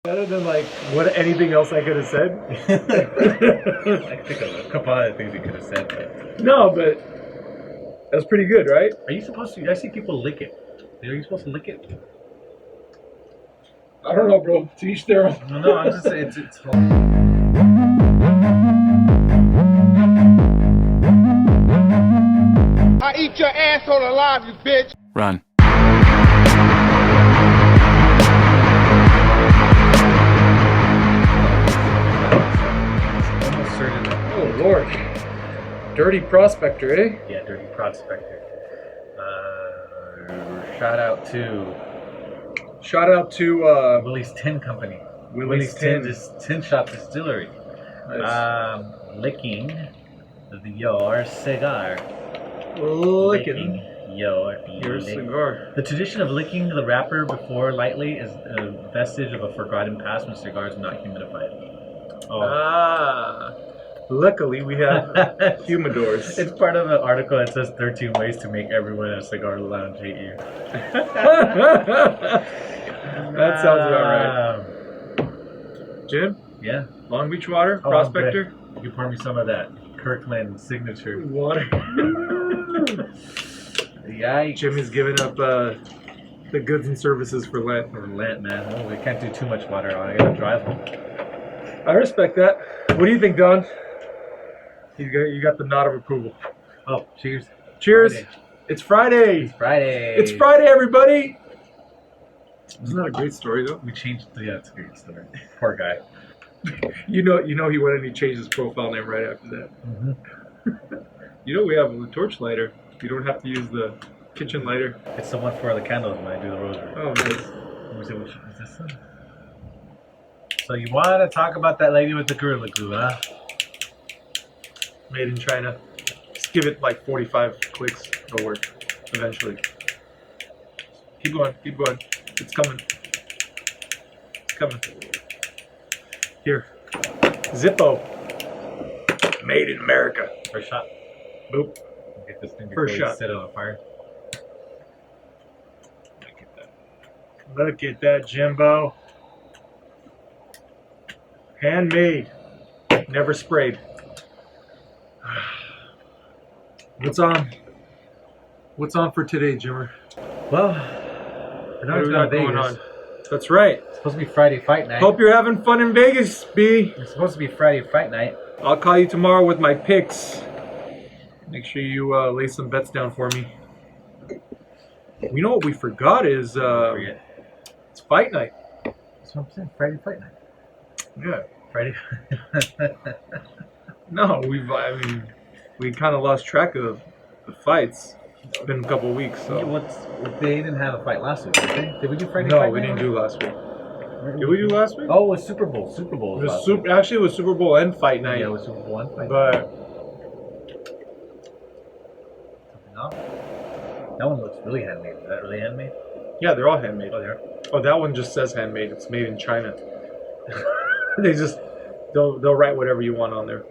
Better than like what anything else I could have said. I think of a couple other things you could have said, but No, but that was pretty good, right? are you supposed to? I see people lick it. Are you supposed to lick it? I don't know, bro. To each their own. No, I'm just saying it's. I eat your asshole alive, you bitch. Run. Almost certain that. Oh Lord, dirty prospector, eh? Yeah, dirty prospector. Shout out to Willie's Tin Company. Willie's Tin. Tin Shop Distillery. Nice. Licking your cigar. Licking Your cigar. The tradition of licking the wrapper before lightly is a vestige of a forgotten past when cigars were not humidified. Oh. Luckily we have humidors. It's part of an article that says 13 ways to make everyone at a cigar lounge hate you. That sounds about right. Jim? Yeah. Long Beach water, Oh, prospector. great. You can pour me some of that Kirkland signature. Water. Yikes. Jim is giving up the goods and services for Lent. For Lent, man. Oh, we can't do too much water on. I gotta drive home. I respect that. What do you think, Don? You got the nod of approval. Oh, cheers. Cheers. Friday. It's Friday. Friday. It's Friday, everybody. Isn't that a great story, though? We changed. Yeah, it's a great story. Poor guy. You know he went and he changed his profile name right after that. Mm-hmm. You know we have a torch lighter. You don't have to use the kitchen lighter. It's the one for the candles when I do the rosary. Oh, nice. Let me see which is this one. So you want to talk about that lady with the Gorilla Glue, huh? Made in China. Just give it like 45 clicks. It'll work eventually. Keep going. Keep going. It's coming. It's coming. Here. Zippo. Made in America. First shot. Boop. Get this thing before First you shot. set it on fire. Look at that. Look at that, Jimbo. Handmade. Never sprayed. What's on? What's on for today, Jimmer? Well, we're What not do we got going going Vegas. on? That's right. It's supposed to be Friday fight night. Hope you're having fun in Vegas, B. It's supposed to be Friday fight night. I'll call you tomorrow with my picks. Make sure you lay some bets down for me. You know what we forgot is Forget. it's fight night. That's what I'm saying. Friday fight night. Yeah. Friday. No, we kind of lost track of the fights. It's been a couple weeks, so. They didn't have a fight last week, did they? Did we do Friday No, fight we night? didn't do last week. Did we do last week? Oh, it was Super Bowl. Super Bowl. It was last week. actually it was Super Bowl and fight night. Yeah, it was Super Bowl and fight night. But No? That one looks really handmade. Is that really handmade? yeah, they're all handmade. Oh, they are. Oh, that one just says handmade. It's made in China. They'll write whatever you want on there.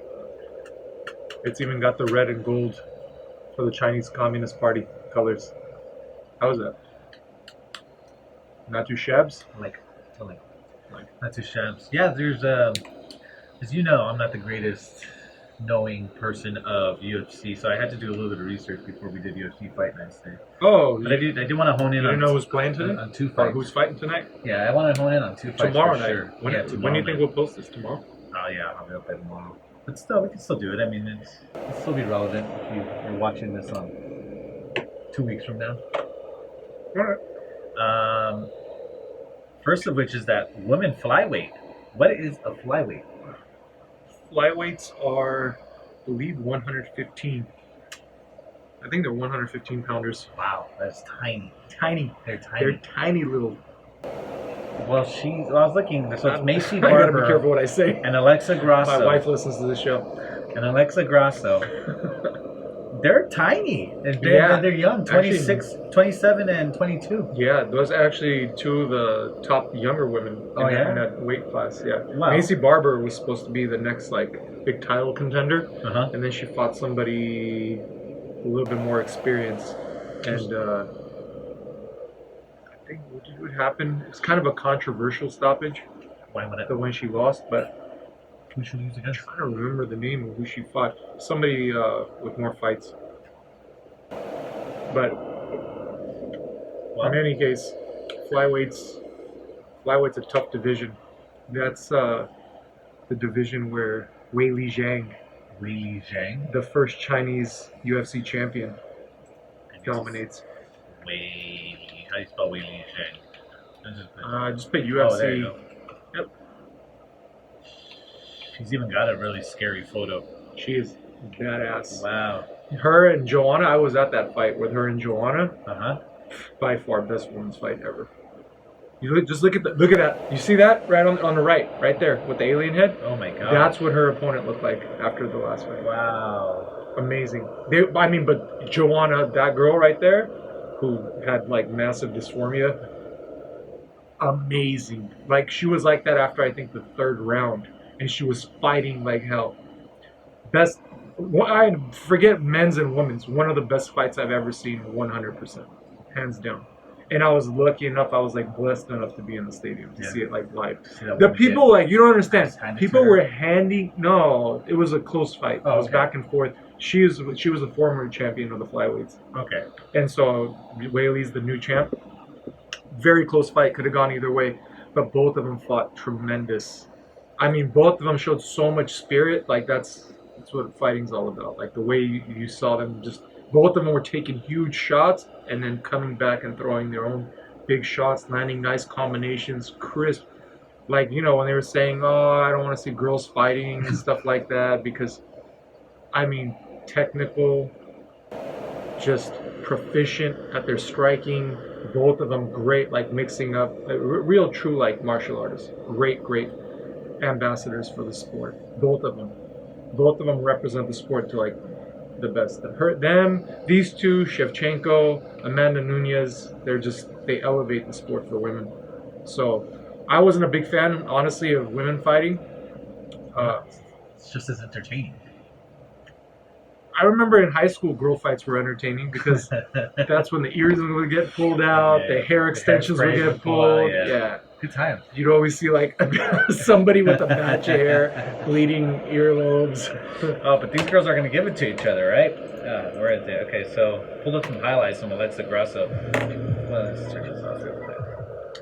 It's even got the red and gold for the Chinese Communist Party colors. How is that? Not too shabs? Like, not too shabs. Yeah, there's as you know, I'm not the greatest knowing person of UFC, so I had to do a little bit of research before we did UFC Fight Night today. Oh, But I did want to hone in you on. didn't know who's playing today? On two Or fights. who's fighting tonight? Yeah, I want to hone in on two fights Tomorrow for night. sure. When, Yeah, when tomorrow do you think night. we'll post this? Tomorrow? Oh yeah, I'll be up there tomorrow. But still, we can still do it. I mean, it'll still be relevant if you're watching this on 2 weeks from now. Alright. First of which is that women flyweight. What is a flyweight? Flyweights are, I believe, 115. I think they're 115 pounders. Wow, that's tiny. Tiny. They're tiny. They're tiny little. Well, I was looking. So it's Macy I gotta be Barber careful what I say. and Alexa Grasso. My wife listens to this show. And Alexa Grasso. They're tiny. And Yeah. they're young. 26, 27, and 22. Yeah, those are actually two of the top younger women in that weight class. Yeah, Wow. Macy Barber was supposed to be the next big title contender, Uh-huh. and then she fought somebody a little bit more experienced, and I think what happened? It's kind of a controversial stoppage. Why would it? the one she lost, but Who should lose I'm against? trying to remember the name of who she fought. Somebody with more fights. But Well, in any case, flyweight's a tough division. That's the division where Wei Li Zhang, Wei Zhang. the first Chinese UFC champion, dominates. Wei. How do you spell Wei Li Zhang? Just put Oh, there you UFC. go. Yep, She's even got a really scary photo. she is badass. Wow. Her and Joanna, I was at that fight with her and Joanna. Uh-huh. By far best women's fight ever. Just look at that. You see that right on the right there with the alien head? Oh my god. That's what her opponent looked like after the last fight. Wow. Amazing. But Joanna, that girl right there, who had like massive dysphoria, amazing. Like she was like that after I think the third round, and she was fighting like hell. Best. I forget men's and women's. One of the best fights I've ever seen, 100%, hands down. And I was lucky enough. I was like blessed enough to be in the stadium to see it like live. The people like you don't understand. People were handing. No, it was a close fight. Oh, it was okay. back and forth. She was a former champion of the flyweights. Okay. And so Wei Li's the new champ. Very close fight. Could have gone either way, but both of them fought tremendous. I mean, both of them showed so much spirit. Like that's what fighting's all about. Like the way you saw them just. Both of them were taking huge shots and then coming back and throwing their own big shots, landing nice combinations, crisp. Like, you know, when they were saying, oh, I don't want to see girls fighting and stuff like that because, I mean, technical, just proficient at their striking. Both of them great, like mixing up, real true like martial artists. Great ambassadors for the sport. Both of them represent the sport to like the best. These two, Shevchenko, Amanda Nunes, they elevate the sport for women. So I wasn't a big fan, honestly, of women fighting. It's just as entertaining. I remember in high school, girl fights were entertaining because that's when the ears would get pulled out, the hair extensions would get pulled. Yeah. Good times. You'd always see like somebody with a batch of hair, bleeding earlobes. Oh, but these girls are going to give it to each other, right? Where is it? Okay, so pulled up some highlights from Alexa Grasso. Well, let's check this out real quick.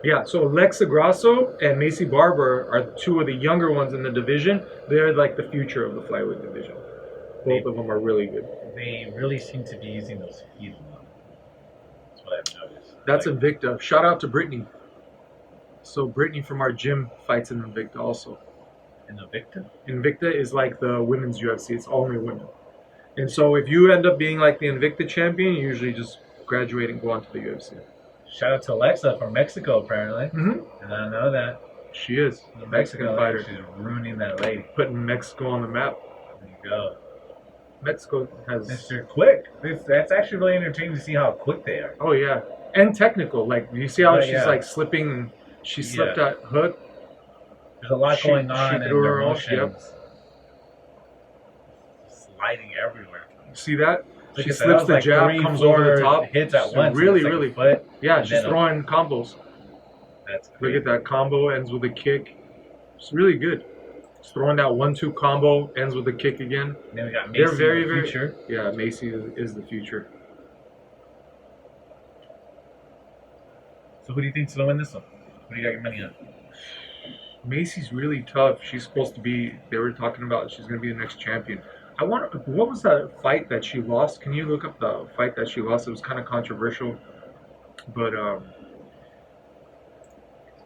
Yeah, so Alexa Grasso and Macy Barber are two of the younger ones in the division. They're like the future of the flyweight division. Both of them are really good. They really seem to be using those feet a lot. That's what I've noticed. That's Invicta. Shout out to Brittany. So Brittany from our gym fights in Invicta also. In Invicta? Invicta is like the women's UFC. It's only women. And so if you end up being like the Invicta champion, you usually just graduate and go on to the UFC. Shout out to Alexa from Mexico, apparently. Mm-hmm. And I know that. She is the Mexican fighter. She's ruining that lady. Putting Mexico on the map. There you go. Mexico has... Mr. Quick. That's actually really entertaining to see how quick they are. Oh, yeah. And technical. Like, you see how she's yeah. like slipping and she slipped that hook? There's a lot going on in threw their her off, motions. Sliding everywhere. See that? Look She at that. slips That the was jab, like comes over the top. Hits at So once. really, It's like really. a foot, Yeah, and she's then throwing combos. That's Look crazy. at that combo, ends with a kick. It's really good. She's throwing that 1-2 combo, ends with a kick again. And then we got Macy They're very, in the very. future. Yeah, Macy is the future. So who do you think's gonna win this one? What do you got your money on? Macy's really tough. She's supposed to be. They were talking about she's going to be the next champion. What was that fight that she lost? Can you look up the fight that she lost? It was kind of controversial, but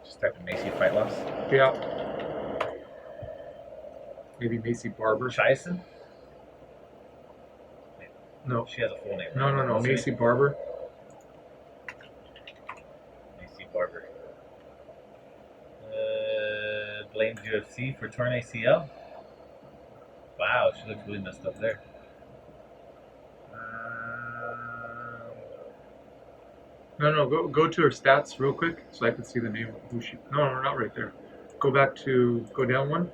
Just type in Macy fight loss. yeah, maybe Macy Barber. Chison? No, She has a full name. no, What's her Macy name? Barber. Macy Barber. Blamed UFC for torn ACL. Wow, she looks really messed up there. No, go to her stats real quick so I can see the name of who she. No, not right there. Go down one.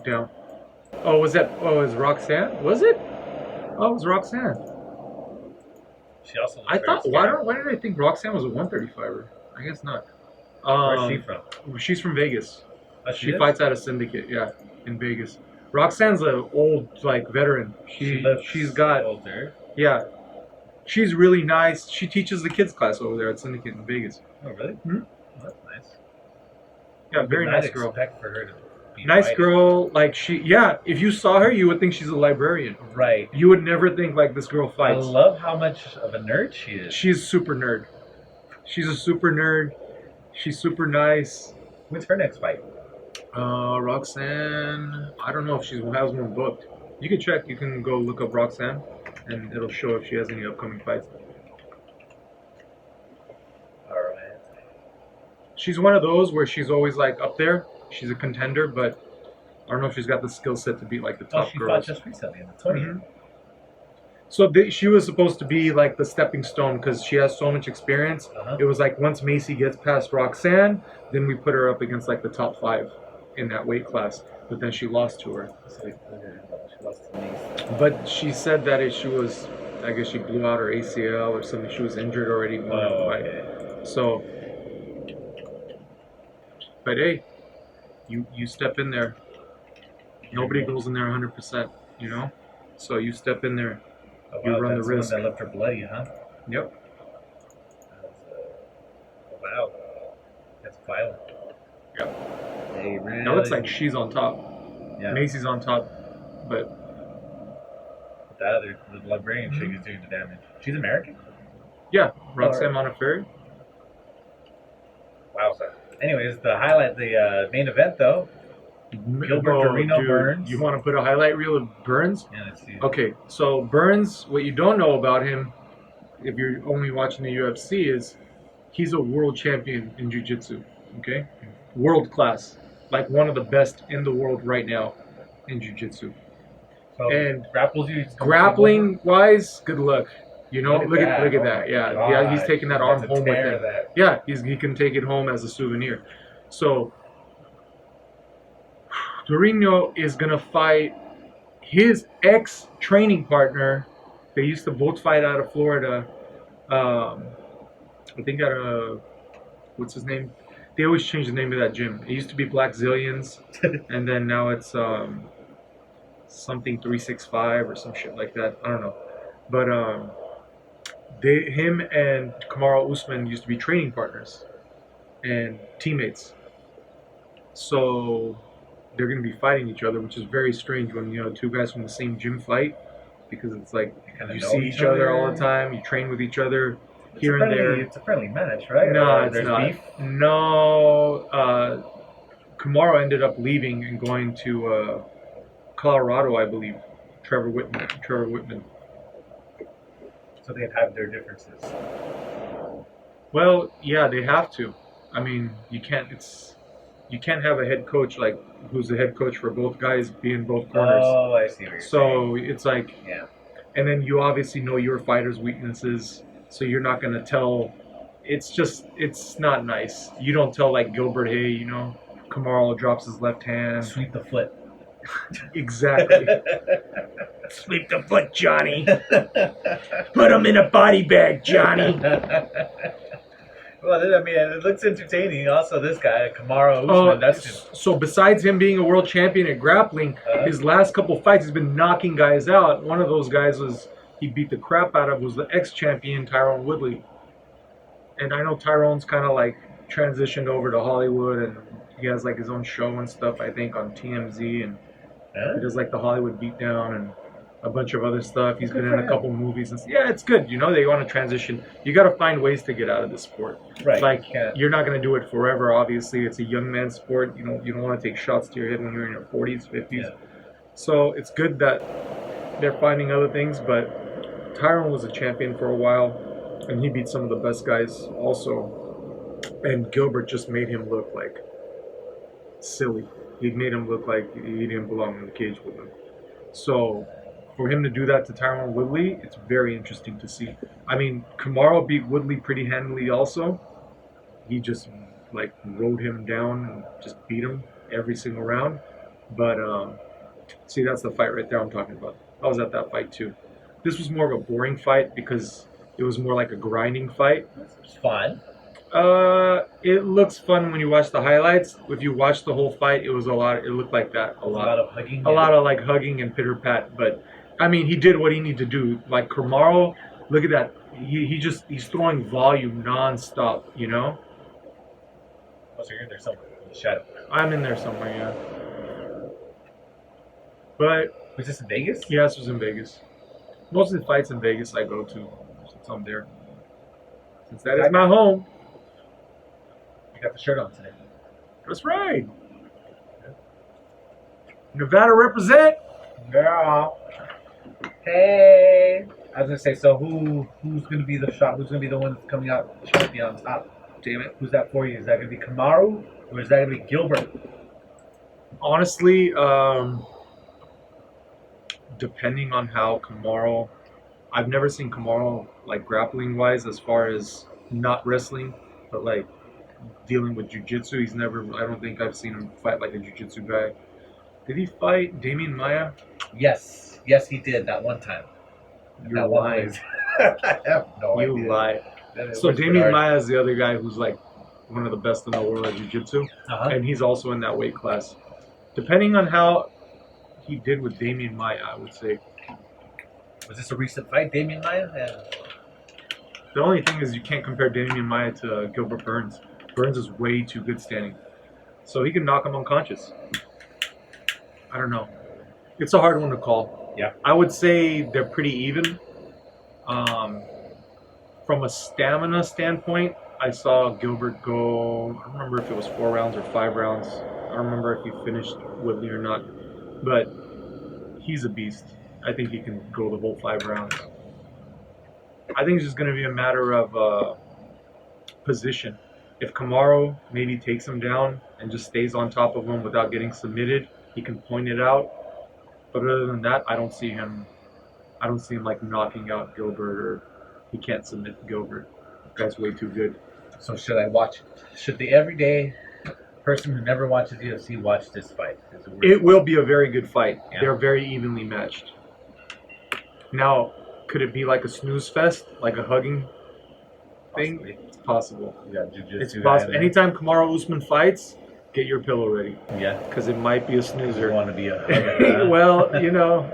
Down. Oh, was that? Oh, it was Roxanne? Was it? Oh, it was Roxanne. She also looks I very thought. scary. Why did I think Roxanne was a 135er? I guess not. Where's she from? She's from Vegas. Oh, She is? fights out of Syndicate, yeah, in Vegas. Roxanne's an old like veteran. She's got older. yeah. She's really nice. She teaches the kids class over there at Syndicate in Vegas. Oh, really? Hmm? Oh, that's nice. Yeah, Would very not nice girl. expect for her to be Nice fighting. girl. Like if you saw her, you would think she's a librarian. Right. You would never think like this girl I fights. love how much of a nerd she is. She's super nerd. She's a super nerd. She's super nice. When's her next fight? Roxanne, I don't know if she has one booked. You can check. You can go look up Roxanne, and it'll show if she has any upcoming fights. All right. She's one of those where she's always like up there. She's a contender, but I don't know if she's got the skill set to beat like the top She girls. fought just recently in the 20th. Mhm. So she was supposed to be like the stepping stone because she has so much experience. Uh-huh. It was like once Macy gets past Roxanne, then we put her up against like the top 5 in that weight class. But then she lost to her. She lost to Mace. But she said that she was, I guess she blew out her ACL or something. She was injured already. Oh, okay. So, but hey, you step in there. Nobody goes in there 100%, you know? So you step in there. Oh, You wow, run the that's risk. One that left her bloody, huh? Yep. Wow. That's violent. Yep. They really... Now it's like she's on top. Yeah. Macy's on top, but The other, the librarian chick is doing the damage. She's American? yeah, Roxanne Monteferi. Wow. Anyways, the main event though. Gilbert Torino dude, Burns. You want to put a highlight reel of Burns? Yeah, let's see. Okay, so Burns, what you don't know about him, if you're only watching the UFC, is he's a world champion in jiu-jitsu. Okay, world class, like one of the best in the world right now in jiu-jitsu. So And grapples you. grappling wise, good luck. You know, Look at look at that. that. Oh Yeah, my yeah, he's gosh. taking that He arm has to home with tear him. that. Yeah, he can take it home as a souvenir. So Torino is gonna fight his ex-training partner. They used to both fight out of Florida. I think what's his name? They always change the name of that gym. It used to be Black Zillions, and then now it's something 365 or some shit like that. I don't know, but him and Kamaru Usman used to be training partners and teammates. So they're going to be fighting each other, which is very strange when two guys from the same gym fight, because it's like you know see each each other other. all the time, you train with each other here and there. It's a friendly match, right? No, Or it's there's not. beef? No, Kamaru ended up leaving and going to Colorado, I believe. Trevor Whitman. So they have their differences. Well, yeah, they have to. I mean, you can't have a head coach like who's the head coach for both guys being both corners. Oh, I see what you're saying. So it's like, Yeah. and then you obviously know your fighter's weaknesses, so you're not gonna tell. It's not nice. You don't tell like Gilbert, hey, Kamaru drops his left hand. Sweep the foot. Exactly. Sweep the foot, Johnny. Put him in a body bag, Johnny. Well, I mean, it looks entertaining. Also, this guy, Kamaru Usman, that's just... So besides him being a world champion at grappling, his last couple fights, he's been knocking guys out. One of those guys he beat the crap out of was the ex-champion Tyrone Woodley. And I know Tyrone's kind of like transitioned over to Hollywood, and he has like his own show and stuff, I think, on TMZ, and he does like the Hollywood Beatdown and a bunch of other stuff. He's been in a couple movies and yeah, it's good. They want to transition. You got to find ways to get out of this sport. Right. Like you're not going to do it forever. Obviously, it's a young man's sport. You don't want to take shots to your head when you're in your 40s, 50s. Yeah. So it's good that they're finding other things. But Tyrone was a champion for a while, and he beat some of the best guys also. And Gilbert just made him look like silly. He made him look like he didn't belong in the cage with him. So for him to do that to Tyrone Woodley, it's very interesting to see. I mean, Kamaru beat Woodley pretty handily also. He just like rode him down and just beat him every single round. But see, that's the fight right there I'm talking about. I was at that fight too. This was more of a boring fight because it was more like a grinding fight. It's fun. It looks fun when you watch the highlights. If you watch the whole fight, it was a lot. It looked like that a A lot. lot of hugging. A lot of like hugging and pitter pat. But I mean, he did what he needed to do. Like Kamaru, look at that. He's throwing volume nonstop. You know. Oh, so you're in there somewhere in the shadow. I'm in there somewhere. Yeah. But Was this in Vegas? yeah, this was in Vegas. Most of the fights in Vegas I go to since I'm there. Since that is my home. You got the shirt on today. That's right. Nevada represent. Yeah. Hey. I was gonna say, so who's gonna be the shot? Who's gonna be the one that's coming out champion on top? Damn it. Who's that for you? Is that gonna be Kamaru or is that gonna be Gilbert? Honestly, depending on how Kamaru, I've never seen Kamaru like grappling wise as far as not wrestling, but like dealing with jiu-jitsu. He's never, I don't think I've seen him fight like a jiu-jitsu guy. Did he fight Damian Maya? Yes, he did that one time. You're That one lying. was- I have no idea. You lie. That So was Damian Bernard. Maya is the other guy who's like one of the best in the world at jiu-jitsu, Uh-huh. and he's also in that weight class. Depending on how he did with Damian Maya, I would say. Was this a recent fight, Damian Maya? And The only thing is you can't compare Damian Maya to Gilbert Burns. Burns is way too good standing, so he can knock him unconscious. I don't know. It's a hard one to call. Yeah. I would say they're pretty even. From a stamina standpoint, I saw Gilbert go, I don't remember if it was 4 rounds or 5 rounds. I don't remember if he finished Woodley or not. But he's a beast. I think he can go the whole 5 rounds. I think it's just going to be a matter of position. If Kamaru maybe takes him down and just stays on top of him without getting submitted, he can point it out. But other than that, I don't see him like knocking out Gilbert, or he can't submit Gilbert. That guy's way too good. so should I watch? Should the everyday person who never watches UFC watch this fight? Is worth It will be a very good fight. Yeah. They're very evenly matched. Now, could it be like a snooze fest, like a hugging thing? Possibly. It's possible. You got jiu-jitsu It's guy possible. in there. Anytime Kamaru Usman fights, get your pillow ready, Yeah. because it might be a You snoozer. want to be a Well, you know,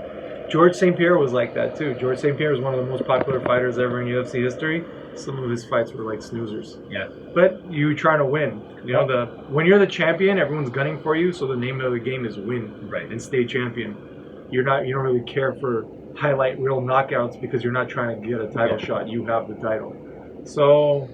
George St. Pierre was like that too. George St. Pierre is one of the most popular fighters ever in UFC history. Some of his fights were like snoozers. Yeah. But you're trying to win. You know, when you're the champion, everyone's gunning for you. So the name of the game is win, Right. and stay champion. You don't really care for highlight reel knockouts because you're not trying to get a title Yeah. shot. You have the title. So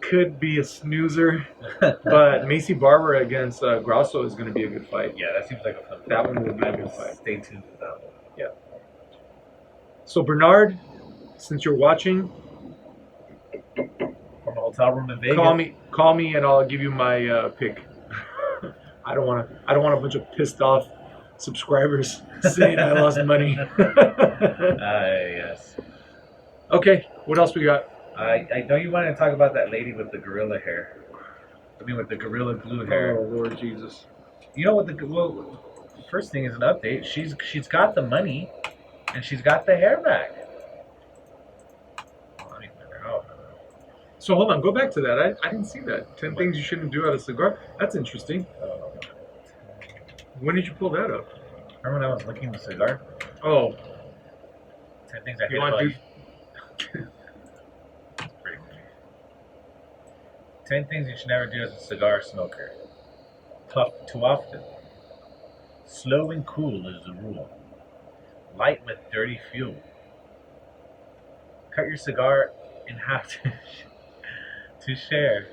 could be a snoozer, but Macy Barber against Grasso is going to be a good fight. Yeah, that seems like a fun fight. That one will be I a will good fight. stay tuned for that one. So Bernard, since you're watching, From a hotel room in Vegas. call me, and I'll give you my pick. I don't want a bunch of pissed off subscribers saying I lost money. Yes. Okay, what else we got? I know you wanted to talk about that lady with the gorilla hair. I mean, with the gorilla glue hair. Oh Lord Jesus! You know what? First thing is an update. She's got the money, and she's got the hair back. I don't even know. So hold on, go back to that. I didn't see that. 10 things you shouldn't do at a cigar. That's interesting. When did you pull that up? Remember when I was licking the cigar? Oh, 10 things I hate you want about to you. That's pretty funny. 10 things you should never do as a cigar smoker. Puff too often. Slow and cool is the rule. Light with dirty fuel. Cut your cigar in half to share.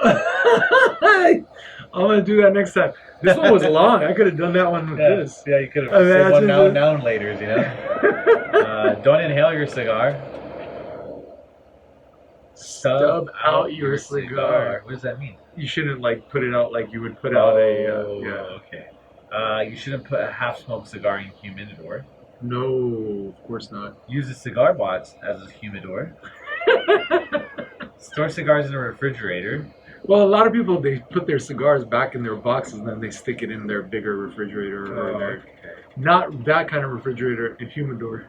I'm gonna do that next time. This one was long. I could have done that one with this. Yeah, you could have Imagine said one this. noun later, you know? Don't inhale your cigar. Stub out your cigar. What does that mean? You shouldn't like put it out like you would put out a Okay. You shouldn't put a half-smoked cigar in humidor. No, of course not. Use a cigar box as a humidor. Store cigars in a refrigerator. Well, a lot of people, they put their cigars back in their boxes and then they stick it in their bigger refrigerator or their, Okay. not that kind of refrigerator, a humidor.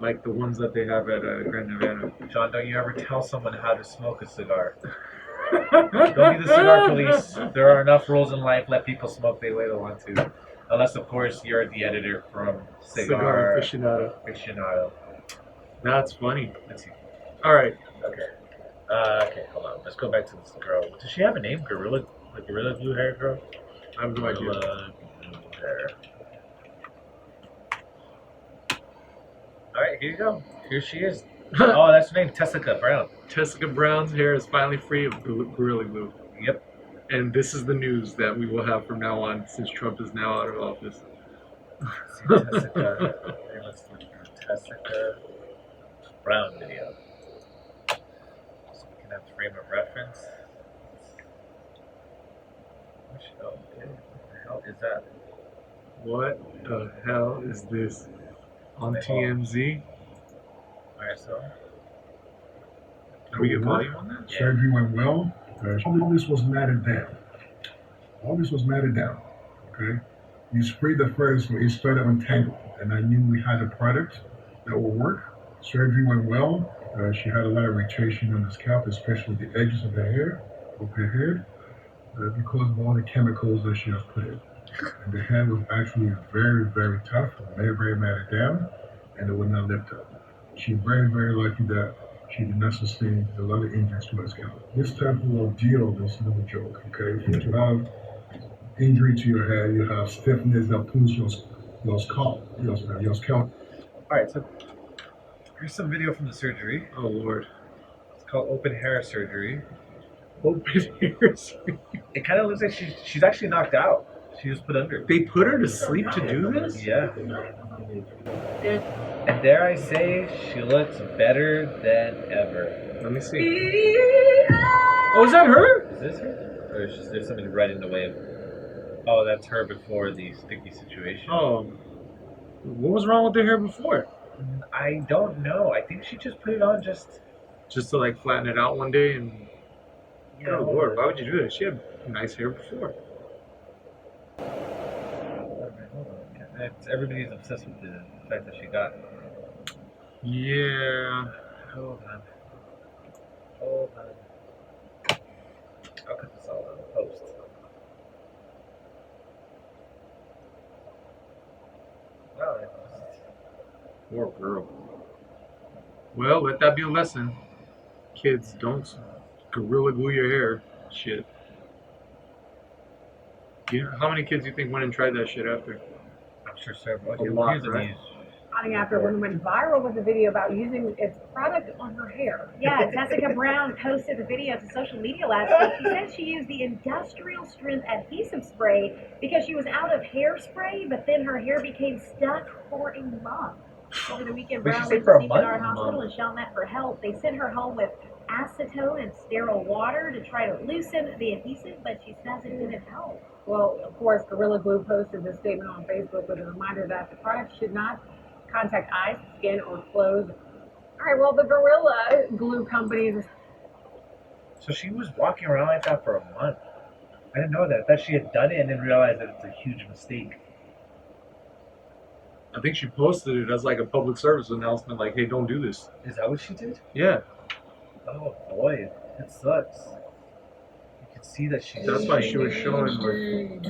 like the ones that they have at Grand Havana. John, don't you ever tell someone how to smoke a cigar. Don't be the cigar police. There are enough rules in life. Let people smoke the way they want to. Unless, of course, you're the editor from Cigar aficionado. Aficionado. That's funny. Let's see. All right. Okay. Okay, hold on. Let's go back to this girl. Does she have a name? Gorilla? The Gorilla Blue Hair Girl? I have no idea. Gorilla Blue Hair. Alright, here you go. Here she is. Oh, that's her name, Tessica Brown. Tessica Brown's hair is finally free of Gorilla Glue. Yep. And this is the news that we will have from now on since Trump is now out of office. Let's see, Tessica. Okay, let's look for Tessica Brown video. So we can have frame of reference. Oh, okay. What the hell is that? What the hell is this? On Wait, TMZ? Alright, so. Can we get volume on that? Surgery went well. All this was matted down. All this was matted down. Okay? You sprayed the first, so it started untangled. And I knew we had a product that would work. Surgery went well. She had a lot of irritation on the scalp, especially the edges of the hair, of her head, because of all the chemicals that she has put in. And the hand was actually very, very tough, very, very matted down, and it would not lift up. She's very, very lucky that she did not sustain a lot of injuries to her scalp. This type of ordeal is no joke, okay? If you have injury to your head, you have stiffness that pulls your scalp. Alright, so here's some video from the surgery. Oh, Lord. It's called open hair surgery. Open hair surgery. It kind of looks like she's actually knocked out. She was put under. They put her to sleep to do this? Yeah. And dare I say, she looks better than ever. Let me see. Oh, is that her? Is this her? Or is there something right in the way of... Oh, that's her before the sticky situation. Oh. What was wrong with her hair before? I don't know. I think she just put it on just to like flatten it out one day and... You know, oh, Lord, why would you do that? She had nice hair before. Everybody's obsessed with the fact that she got. Yeah. Hold on. I'll cut this all on the post. Wow. Poor girl. Well, let that be a lesson. Kids, don't gorilla glue your hair. Shit. How many kids do you think went and tried that shit after? I'm sure several. A lot, Here's the right? news. After one went viral with a video about using its product on her hair. Yeah, Tessica Brown posted the video to social media last week. She said she used the industrial strength adhesive spray because she was out of hairspray, but then her hair became stuck for a month. Over the weekend, Wait, she Brown said went for a to month? CPR hospital and shall met for help. They sent her home with acetone and sterile water to try to loosen the adhesive, but she says it didn't help. Well, of course, Gorilla Glue posted this statement on Facebook with a reminder that the product should not contact eyes, skin, or clothes. All right, well, the Gorilla Glue companies. So she was walking around like that for a month. I didn't know that. I thought she had done it and then realized that it's a huge mistake. I think she posted it as like a public service announcement, like, hey, don't do this. Is that what she did? Yeah. Oh boy, it sucks. You can see that she. That's why she was showing like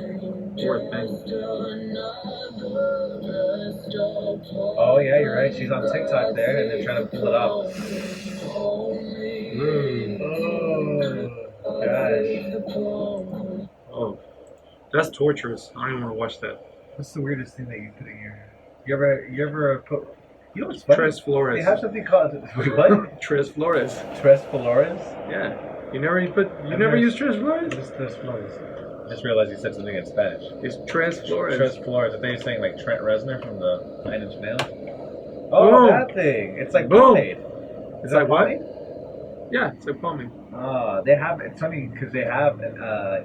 poor thing. Oh yeah, you're right. She's on TikTok there, and they're trying to pull it off. Oh gosh. Oh, that's torturous. I don't even want to watch that. What's the weirdest thing that you put in your? You ever put? You know what's funny? Tres Flores. They have something called wait, what? Tres Flores. Tres Flores. Yeah. You never use Tres Flores? What's Tres Flores? I just realized you said something in Spanish. It's Tres Flores. Tres Flores. I thought you were saying like Trent Reznor from the 9 Inch Nails. Oh, Boom. that thing. It's like Boom. pomade. It's that like what? pomade? Yeah, it's like pomade. They have. It's funny because they have a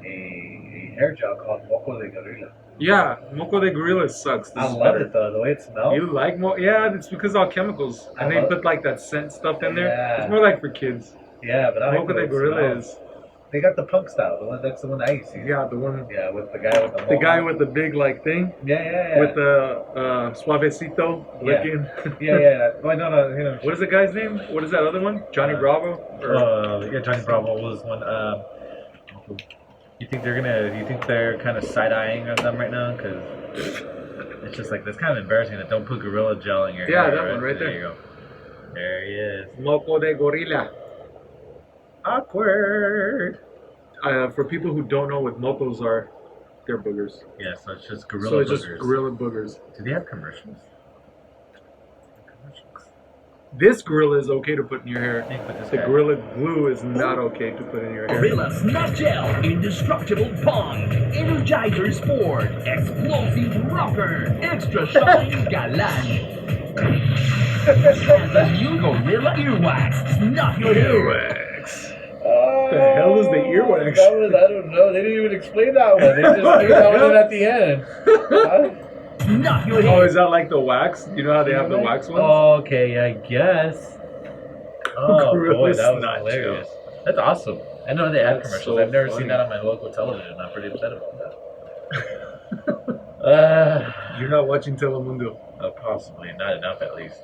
hair gel called Moco de Gorilla. Yeah, Moco de Gorilla sucks. This I is love better. it though. The way it smells. You like more? Yeah, it's because all chemicals, and I they love put like that scent stuff in there. Yeah. It's more like for kids. Yeah, but I like Moco the way de it Gorilla smells. They got the punk style. That's the one I used to use. Yeah, the one. Yeah, with the guy with the The guy mohawk. with the big like thing. Yeah. With the suavecito Yeah. licking. Yeah. Well, no. You know, What is the guy's name? What is that other one? Johnny Bravo? Or, Johnny Bravo was one. You think they're kind of side eyeing them right now? Because it's just like that's kind of embarrassing that don't put Gorilla Gel in your hair. Yeah, that one right there. There you go. There he is. Moco de gorilla. Awkward. For people who don't know what mocos are, they're boogers. Yeah, so it's just So gorilla it's just boogers. gorilla boogers. Do they have commercials? This gorilla is okay to put in your hair. Think with this The guy. gorilla glue is not okay to put in your hair. Gorilla Snap Gel, Indestructible Pond, Energizer Sport, Explosive Rocker, Extra Shine Galan. And the new Gorilla Earwax, Snap Your Hair. The hell is the earwax? That was, I don't know. They didn't even explain that one. They just threw that one in at the end. Snap Your Oh, Hair. is that like the wax? You know how they have the wax ones? Okay, I guess. Oh Gorilla boy, that was Snot hilarious. That's awesome. I know they have That's commercials. so I've never funny. seen that on my local television. I'm pretty upset about that. You're not watching Telemundo. Possibly not enough, at least.